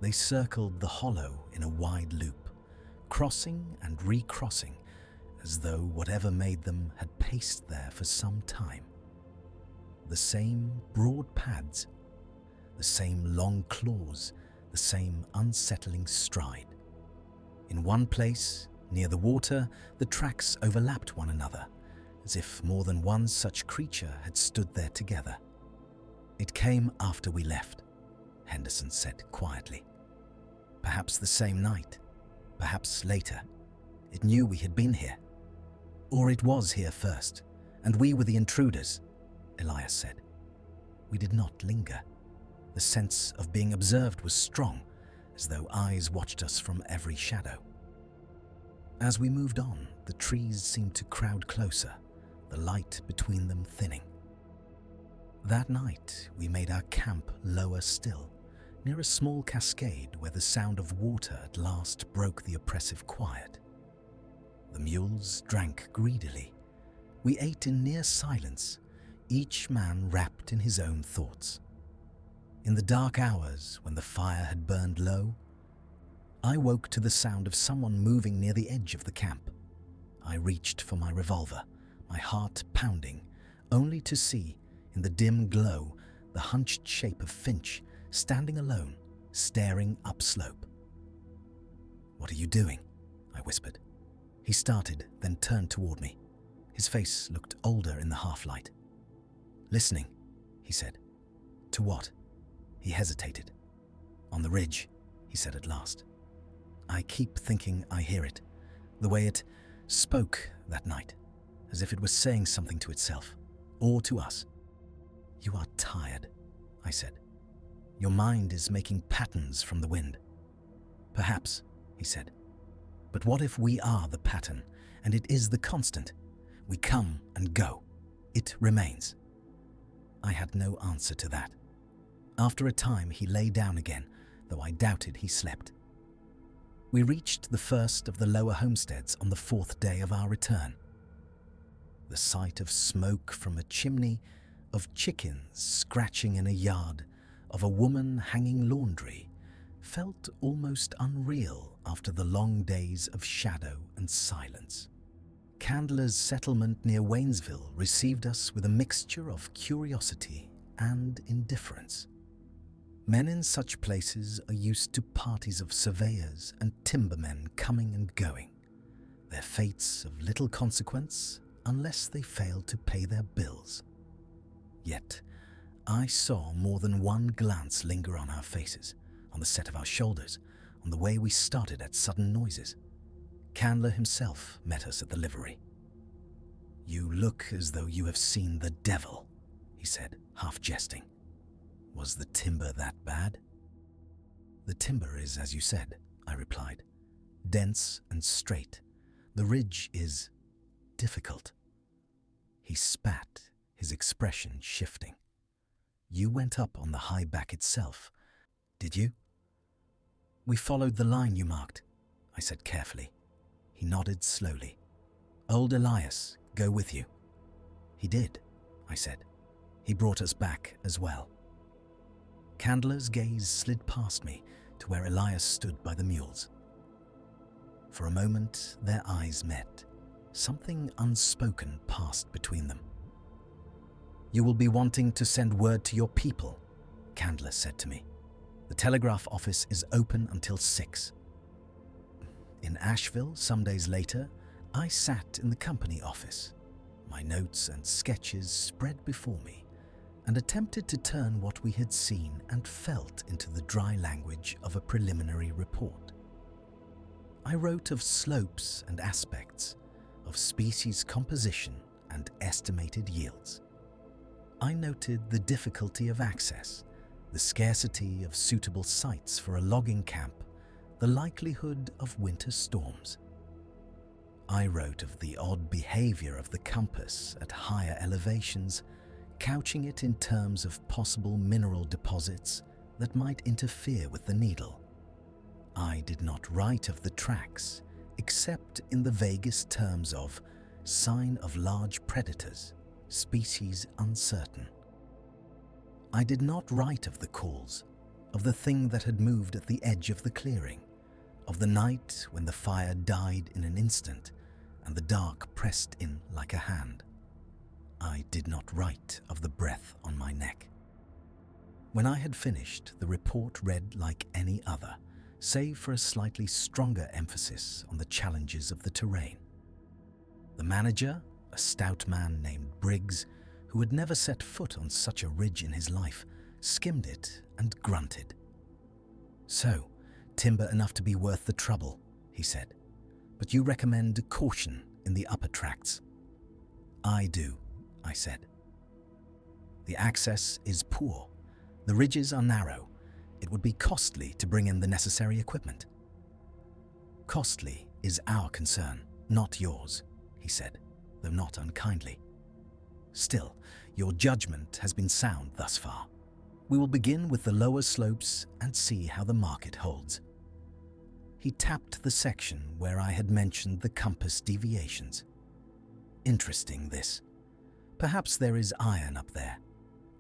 They circled the hollow in a wide loop, crossing and recrossing, as though whatever made them had paced there for some time. The same broad pads, the same long claws, the same unsettling stride. In one place, near the water, the tracks overlapped one another, as if more than one such creature had stood there together. "It came after we left," Henderson said quietly. "Perhaps the same night, perhaps later. It knew we had been here. Or it was here first, and we were the intruders," Elias said. We did not linger. The sense of being observed was strong, as though eyes watched us from every shadow. As we moved on, the trees seemed to crowd closer, the light between them thinning. That night, we made our camp lower still, near a small cascade where the sound of water at last broke the oppressive quiet. The mules drank greedily. We ate in near silence, each man wrapped in his own thoughts. In the dark hours, when the fire had burned low, I woke to the sound of someone moving near the edge of the camp. I reached for my revolver, my heart pounding, only to see, in the dim glow, the hunched shape of Finch, standing alone, staring upslope. "What are you doing?" I whispered. He started, then turned toward me. His face looked older in the half-light. "Listening," he said. "To what?" He hesitated. "On the ridge," he said at last. "I keep thinking I hear it, the way it spoke that night, as if it was saying something to itself, or to us." "You are tired," I said. "Your mind is making patterns from the wind." "Perhaps," he said. "But what if we are the pattern, and it is the constant? We come and go. It remains." I had no answer to that. After a time, he lay down again, though I doubted he slept. We reached the first of the lower homesteads on the 4th day of our return. The sight of smoke from a chimney, of chickens scratching in a yard, of a woman hanging laundry, felt almost unreal after the long days of shadow and silence. Candler's settlement near Waynesville received us with a mixture of curiosity and indifference. Men in such places are used to parties of surveyors and timbermen coming and going, their fates of little consequence unless they fail to pay their bills. Yet, I saw more than one glance linger on our faces, on the set of our shoulders, on the way we started at sudden noises. Candler himself met us at the livery. "You look as though you have seen the devil," he said, half jesting. "Was the timber that bad?" "The timber is as you said," I replied, "dense and straight. The ridge is difficult." He spat, his expression shifting. "You went up on the high back itself, did you?" "We followed the line you marked," I said carefully. He nodded slowly. "Old Elias go with you?" "He did," I said. "He brought us back as well." Candler's gaze slid past me to where Elias stood by the mules. For a moment, their eyes met. Something unspoken passed between them. "You will be wanting to send word to your people," Candler said to me. "The telegraph office is open until 6. In Asheville, some days later, I sat in the company office, my notes and sketches spread before me, and attempted to turn what we had seen and felt into the dry language of a preliminary report. I wrote of slopes and aspects, of species composition and estimated yields. I noted the difficulty of access, the scarcity of suitable sites for a logging camp, the likelihood of winter storms. I wrote of the odd behavior of the compass at higher elevations, couching it in terms of possible mineral deposits that might interfere with the needle. I did not write of the tracks, except in the vaguest terms of sign of large predators, species uncertain. I did not write of the calls, of the thing that had moved at the edge of the clearing, of the night when the fire died in an instant and the dark pressed in like a hand. I did not write of the breath on my neck. When I had finished, the report read like any other, save for a slightly stronger emphasis on the challenges of the terrain. The manager, a stout man named Briggs, who had never set foot on such a ridge in his life, skimmed it and grunted. "So, timber enough to be worth the trouble," he said. "But you recommend caution in the upper tracts." "I do," I said. "The access is poor. The ridges are narrow. It would be costly to bring in the necessary equipment." "Costly is our concern, not yours," he said, though not unkindly. "Still, your judgment has been sound thus far. We will begin with the lower slopes and see how the market holds." He tapped the section where I had mentioned the compass deviations. "Interesting, this. Perhaps there is iron up there.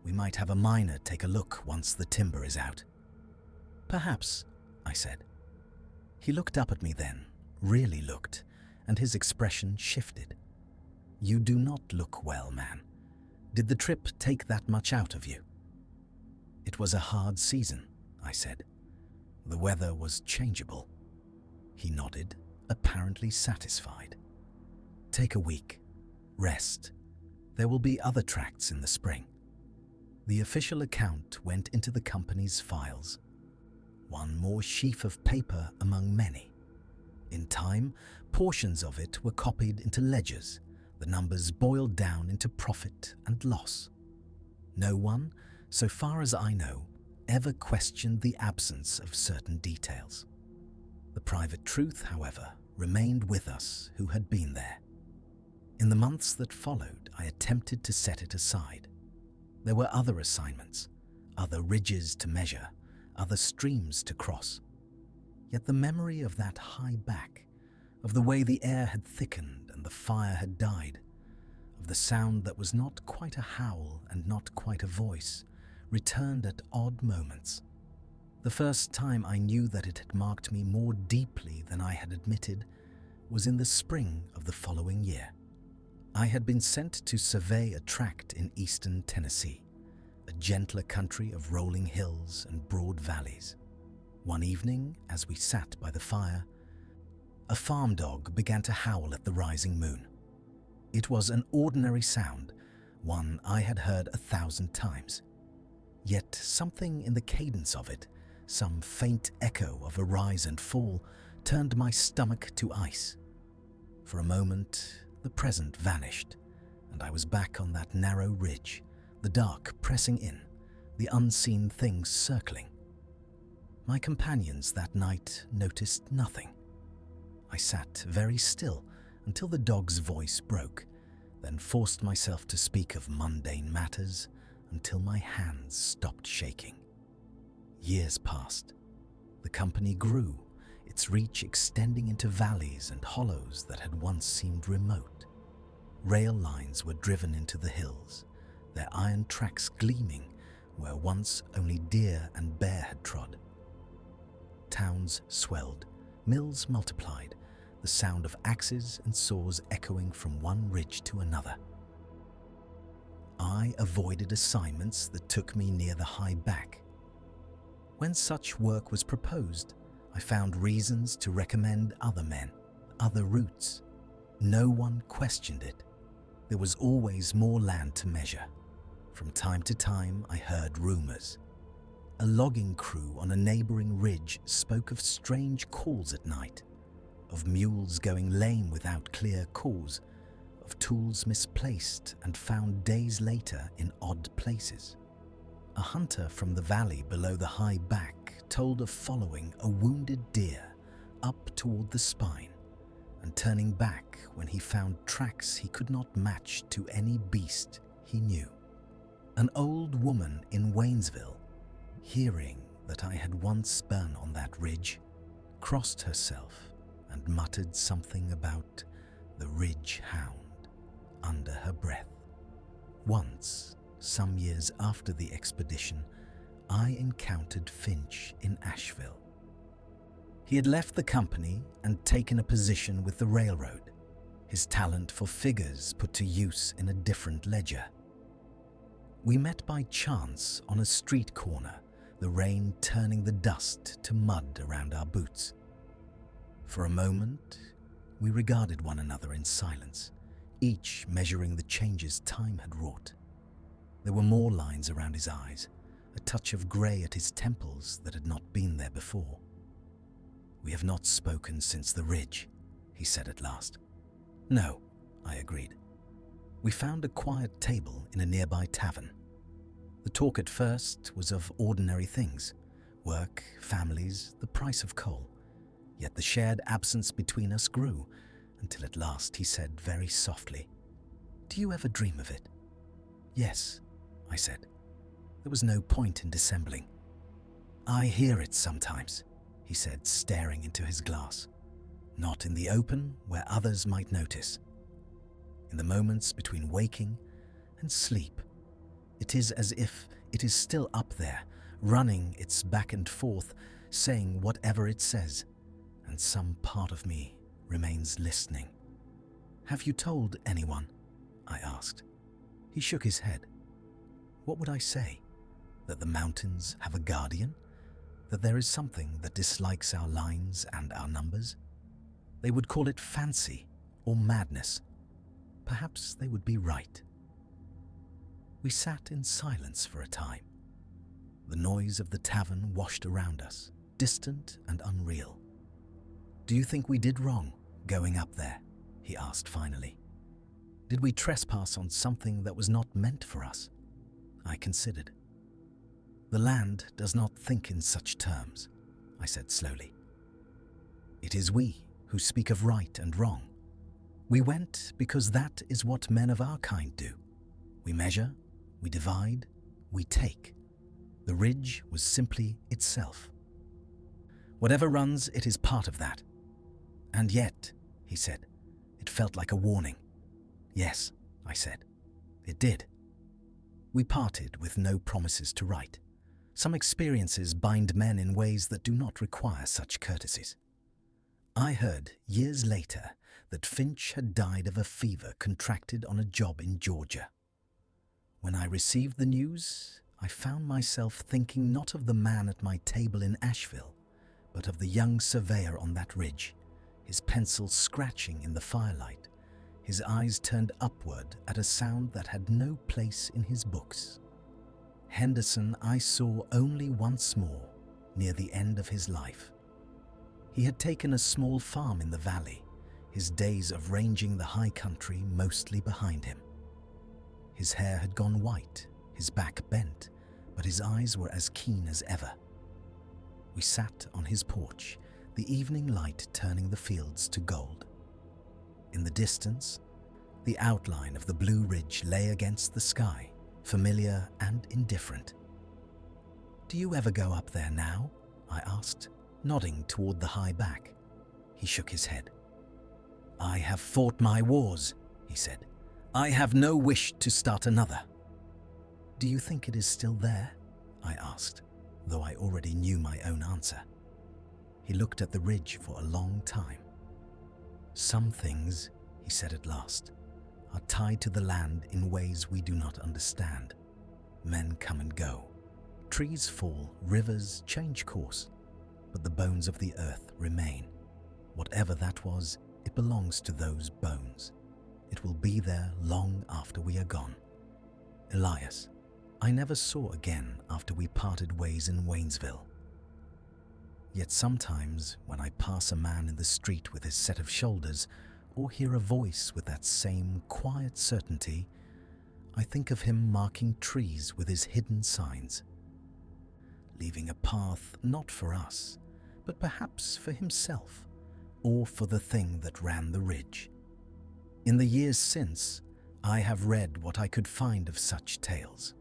We might have a miner take a look once the timber is out." "Perhaps," I said. He looked up at me then, really looked, and his expression shifted. "You do not look well, man. Did the trip take that much out of you?" "It was a hard season," I said. "The weather was changeable." He nodded, apparently satisfied. "Take a week. Rest. There will be other tracts in the spring." The official account went into the company's files. One more sheaf of paper among many. In time, portions of it were copied into ledgers, the numbers boiled down into profit and loss. No one, so far as I know, ever questioned the absence of certain details. The private truth, however, remained with us who had been there. In the months that followed, I attempted to set it aside. There were other assignments, other ridges to measure, other streams to cross. Yet the memory of that high back, of the way the air had thickened and the fire had died, of the sound that was not quite a howl and not quite a voice, returned at odd moments. The first time I knew that it had marked me more deeply than I had admitted was in the spring of the following year. I had been sent to survey a tract in eastern Tennessee, a gentler country of rolling hills and broad valleys. One evening, as we sat by the fire, a farm dog began to howl at the rising moon. It was an ordinary sound, one I had heard 1,000 times. Yet something in the cadence of it, some faint echo of a rise and fall, turned my stomach to ice. For a moment, the present vanished, and I was back on that narrow ridge, the dark pressing in, the unseen things circling. My companions that night noticed nothing. I sat very still until the dog's voice broke, then forced myself to speak of mundane matters until my hands stopped shaking. Years passed. The company grew, its reach extending into valleys and hollows that had once seemed remote. Rail lines were driven into the hills, their iron tracks gleaming where once only deer and bear had trod. Towns swelled, mills multiplied, the sound of axes and saws echoing from one ridge to another. I avoided assignments that took me near the high back. When such work was proposed, I found reasons to recommend other men, other routes. No one questioned it. There was always more land to measure. From time to time, I heard rumors. A logging crew on a neighboring ridge spoke of strange calls at night, of mules going lame without clear cause, of tools misplaced and found days later in odd places. A hunter from the valley below the high back told of following a wounded deer up toward the spine and turning back when he found tracks he could not match to any beast he knew. An old woman in Waynesville, hearing that I had once been on that ridge, crossed herself and muttered something about the Ridge Hound under her breath. Once, some years after the expedition, I encountered Finch in Asheville. He had left the company and taken a position with the railroad, his talent for figures put to use in a different ledger. We met by chance on a street corner, the rain turning the dust to mud around our boots. For a moment, we regarded one another in silence, each measuring the changes time had wrought. There were more lines around his eyes, a touch of grey at his temples that had not been there before. "We have not spoken since the ridge," he said at last. "No," I agreed. We found a quiet table in a nearby tavern. The talk at first was of ordinary things, work, families, the price of coal. Yet the shared absence between us grew, until at last he said very softly, "Do you ever dream of it?" "Yes," I said. There was no point in dissembling. "I hear it sometimes," he said, staring into his glass. "Not in the open, where others might notice. In the moments between waking and sleep, it is as if it is still up there, running its back and forth, saying whatever it says, and some part of me remains listening." "Have you told anyone?" I asked. He shook his head. What would I say? That the mountains have a guardian? That there is something that dislikes our lines and our numbers? They would call it fancy or madness. Perhaps they would be right. We sat in silence for a time. The noise of the tavern washed around us, distant and unreal. "Do you think we did wrong, going up there?" he asked finally. "Did we trespass on something that was not meant for us?" I considered. "The land does not think in such terms," I said slowly. "It is we who speak of right and wrong. We went because that is what men of our kind do. We measure, we divide, we take. The ridge was simply itself. Whatever runs, it is part of that. And yet," he said, "it felt like a warning." "Yes," I said, "it did." We parted with no promises to write. Some experiences bind men in ways that do not require such courtesies. I heard years later that Finch had died of a fever contracted on a job in Georgia. When I received the news, I found myself thinking not of the man at my table in Asheville, but of the young surveyor on that ridge, his pencil scratching in the firelight, his eyes turned upward at a sound that had no place in his books. Henderson I saw only once more, near the end of his life. He had taken a small farm in the valley, his days of ranging the high country mostly behind him. His hair had gone white, his back bent, but his eyes were as keen as ever. We sat on his porch, the evening light turning the fields to gold. In the distance, the outline of the Blue Ridge lay against the sky, familiar and indifferent. "Do you ever go up there now?" I asked, nodding toward the high back. He shook his head. "I have fought my wars," he said. "I have no wish to start another." "Do you think it is still there?" I asked, though I already knew my own answer. He looked at the ridge for a long time. "Some things," he said at last, "are tied to the land in ways we do not understand. Men come and go. Trees fall, rivers change course, but the bones of the earth remain. Whatever that was, it belongs to those bones. It will be there long after we are gone. Elias, I never saw again after we parted ways in Waynesville. Yet sometimes, when I pass a man in the street with his set of shoulders, or hear a voice with that same quiet certainty, I think of him marking trees with his hidden signs, leaving a path not for us, but perhaps for himself, or for the thing that ran the ridge. In the years since, I have read what I could find of such tales.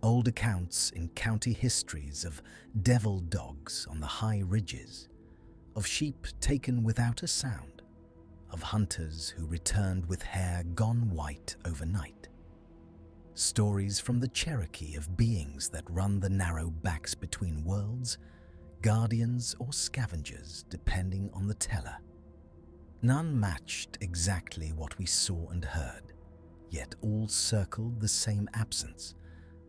Old accounts in county histories of devil dogs on the high ridges, of sheep taken without a sound, of hunters who returned with hair gone white overnight. Stories from the Cherokee of beings that run the narrow backs between worlds, guardians or scavengers depending on the teller. None matched exactly what we saw and heard, yet all circled the same absence,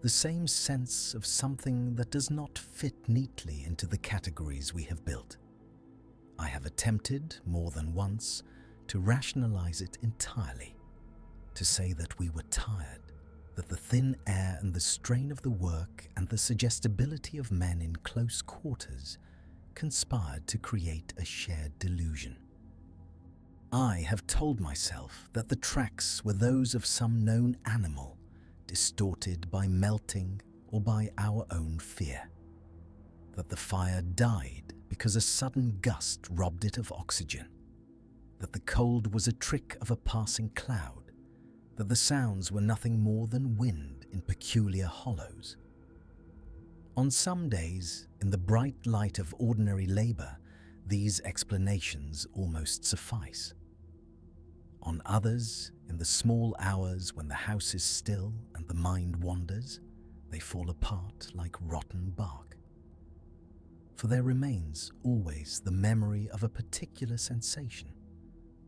the same sense of something that does not fit neatly into the categories we have built. I have attempted, more than once, to rationalize it entirely, to say that we were tired, that the thin air and the strain of the work and the suggestibility of men in close quarters conspired to create a shared delusion. I have told myself that the tracks were those of some known animal, distorted by melting or by our own fear. That the fire died because a sudden gust robbed it of oxygen. That the cold was a trick of a passing cloud. That the sounds were nothing more than wind in peculiar hollows. On some days, in the bright light of ordinary labor, these explanations almost suffice. On others, in the small hours when the house is still and the mind wanders, they fall apart like rotten bark. For there remains always the memory of a particular sensation,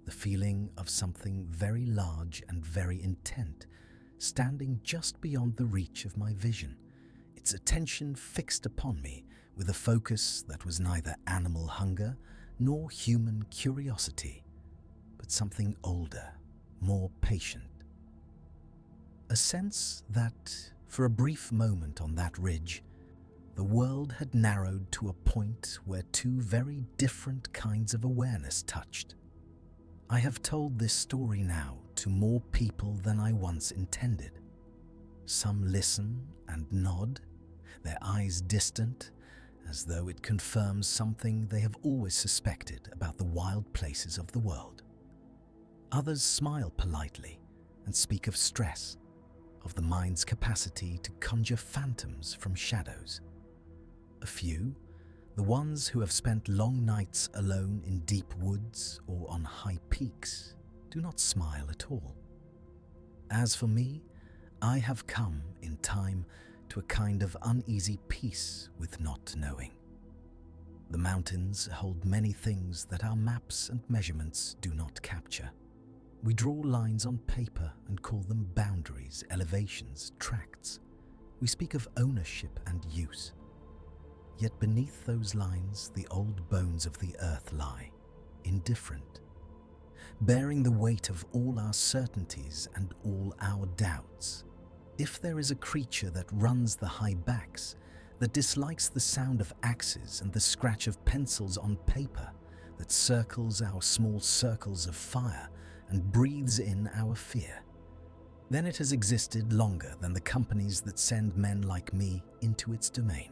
the feeling of something very large and very intent, standing just beyond the reach of my vision, its attention fixed upon me with a focus that was neither animal hunger nor human curiosity, but something older, more patient. A sense that, for a brief moment on that ridge, the world had narrowed to a point where two very different kinds of awareness touched. I have told this story now to more people than I once intended. Some listen and nod, their eyes distant, as though it confirms something they have always suspected about the wild places of the world. Others smile politely and speak of stress, of the mind's capacity to conjure phantoms from shadows. A few, the ones who have spent long nights alone in deep woods or on high peaks, do not smile at all. As for me, I have come in time to a kind of uneasy peace with not knowing. The mountains hold many things that our maps and measurements do not capture. We draw lines on paper and call them boundaries, elevations, tracts. We speak of ownership and use. Yet beneath those lines, the old bones of the earth lie, indifferent, bearing the weight of all our certainties and all our doubts. If there is a creature that runs the high backs, that dislikes the sound of axes and the scratch of pencils on paper, that circles our small circles of fire and breathes in our fear, then it has existed longer than the companies that send men like me into its domain.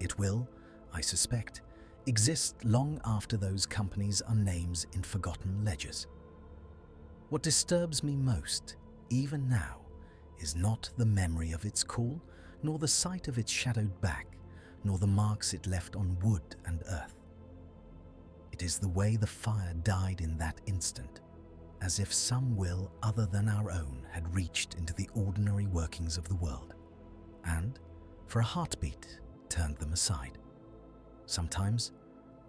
It will, I suspect, exist long after those companies are names in forgotten ledgers. What disturbs me most, even now, is not the memory of its call, nor the sight of its shadowed back, nor the marks it left on wood and earth. It is the way the fire died in that instant, as if some will other than our own had reached into the ordinary workings of the world, and, for a heartbeat, turned them aside. Sometimes,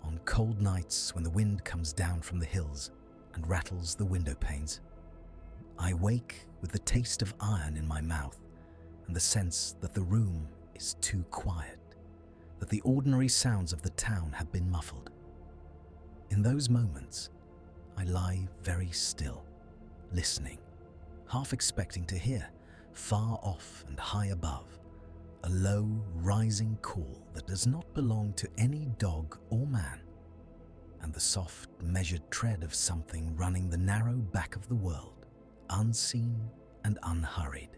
on cold nights when the wind comes down from the hills and rattles the window panes, I wake with the taste of iron in my mouth and the sense that the room is too quiet, that the ordinary sounds of the town have been muffled. In those moments, I lie very still, listening, half expecting to hear, far off and high above, a low, rising call that does not belong to any dog or man, and the soft, measured tread of something running the narrow back of the world, unseen and unhurried.